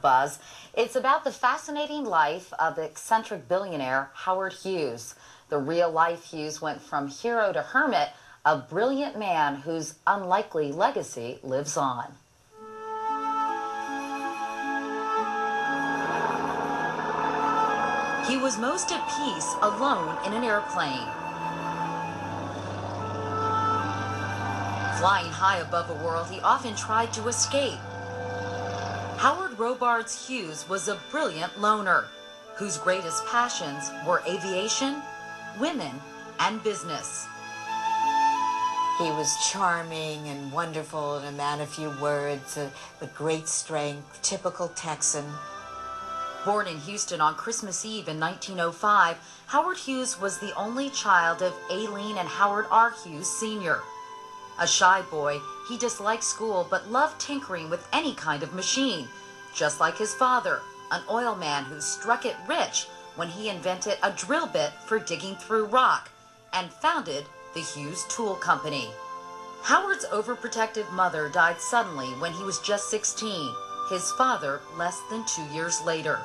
buzz. It's about the fascinating life of eccentric billionaire Howard Hughes. The real-life Hughes went from hero to hermit, a brilliant man whose unlikely legacy lives on. He was most at peace alone in an airplane. Flying high above a world he often tried to escape. Howard Robards Hughes was a brilliant loner whose greatest passions were aviation, women, and business. He was charming and wonderful and a man of few words, with great strength, typical Texan. Born in Houston on Christmas Eve in 1905, Howard Hughes was the only child of Aileen and Howard R. Hughes Sr. A shy boy, he disliked school but loved tinkering with any kind of machine, just like his father, an oil man who struck it rich when he invented a drill bit for digging through rock and founded the Hughes Tool Company. Howard's overprotective mother died suddenly when he was just 16, his father less than 2 years later.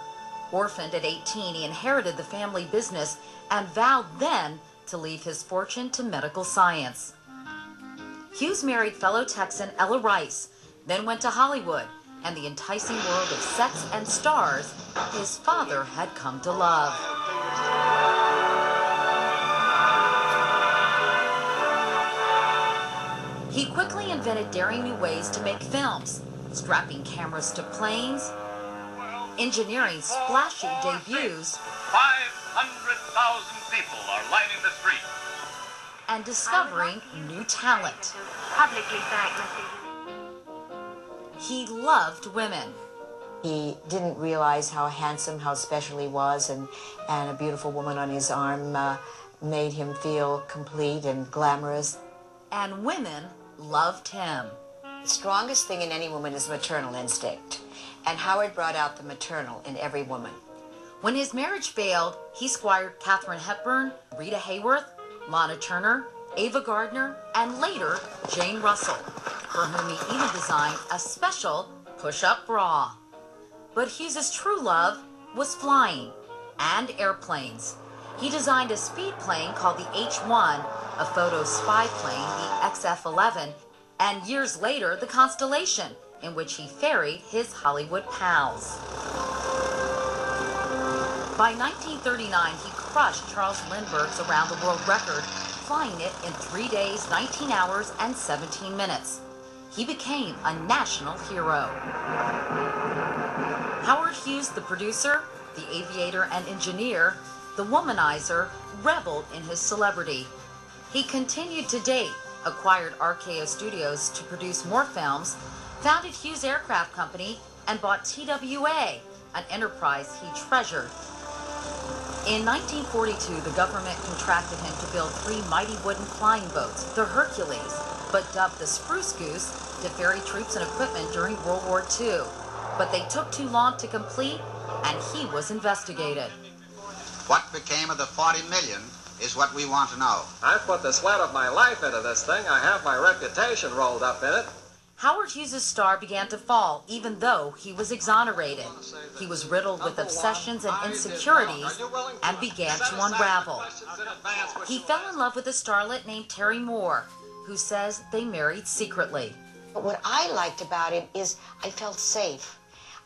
Orphaned at 18, he inherited the family business and vowed then to leave his fortune to medical science. Hughes married fellow Texan Ella Rice, then went to Hollywood and the enticing world of sex and stars his father had come to love. He quickly invented daring new ways to make films, strapping cameras to planes, engineering splashy debuts, 500,000 people are lining the street, and discovering new talent. He loved women. He didn't realize how handsome, how special he was, and a beautiful woman on his arm made him feel complete and glamorous. And women loved him. The strongest thing in any woman is maternal instinct, and Howard brought out the maternal in every woman. When his marriage failed, he squired Katharine Hepburn, Rita Hayworth, Lana Turner, Ava Gardner, and later Jane Russell, for whom he even designed a special push-up bra. But Hughes's true love was flying and airplanes. He designed a speed plane called the H-1, a photo spy plane, the XF-11, and years later the Constellation, in which he ferried his Hollywood pals. By 1939, he crushed Charles Lindbergh's around-the-world record, flying it in 3 days, 19 hours, and 17 minutes. He became a national hero. Howard Hughes, the producer, the aviator and engineer, the womanizer, reveled in his celebrity. He continued to date, acquired RKO Studios to produce more films, founded Hughes Aircraft Company, and bought TWA, an enterprise he treasured. In 1942, the government contracted him to build 3 mighty wooden flying boats, the Hercules, but dubbed the Spruce Goose, to ferry troops and equipment during World War II. But they took too long to complete, and he was investigated. What became of the 40 million is what we want to know. I put the sweat of my life into this thing. I have my reputation rolled up in it. Howard Hughes' star began to fall, even though he was exonerated. He was riddled with obsessions and insecurities and began to unravel. He fell in love with a starlet named Terry Moore, who says they married secretly. But what I liked about him is I felt safe.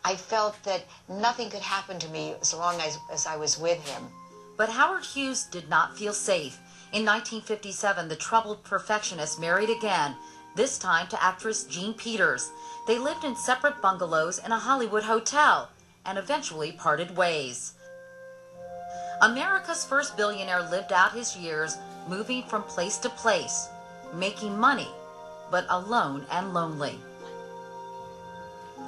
I felt that nothing could happen to me as long as I was with him. But Howard Hughes did not feel safe. In 1957, the troubled perfectionist married again, this time to actress Jean Peters. They lived in separate bungalows in a Hollywood hotel and eventually parted ways. America's first billionaire lived out his years moving from place to place, making money, but alone and lonely.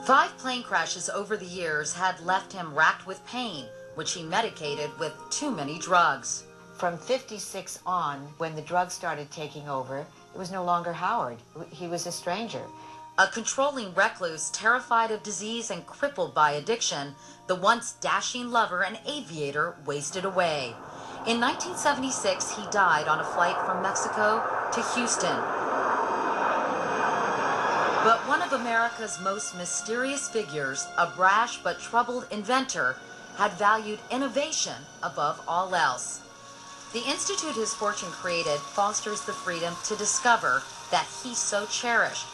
5 plane crashes over the years had left him racked with pain, which he medicated with too many drugs. From 56 on, when the drugs started taking over, it was no longer Howard. He was a stranger. A controlling recluse, terrified of disease and crippled by addiction, the once dashing lover and aviator wasted away. In 1976, he died on a flight from Mexico to Houston. But one of America's most mysterious figures, a brash but troubled inventor had valued innovation above all else. The institute his fortune created fosters the freedom to discover that he so cherished.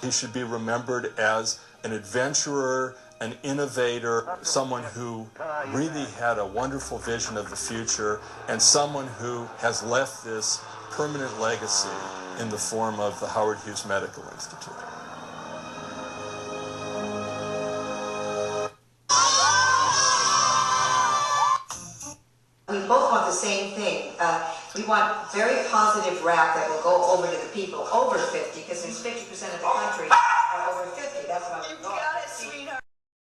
He should be remembered as an adventurer, an innovator, someone who really had a wonderful vision of the future, and someone who has left this permanent legacy in the form of the Howard Hughes Medical Institute. We both want the same thing. We want very positive rap that will go over to the people over 50, because there's 50% of the country are over 50. That's what I'm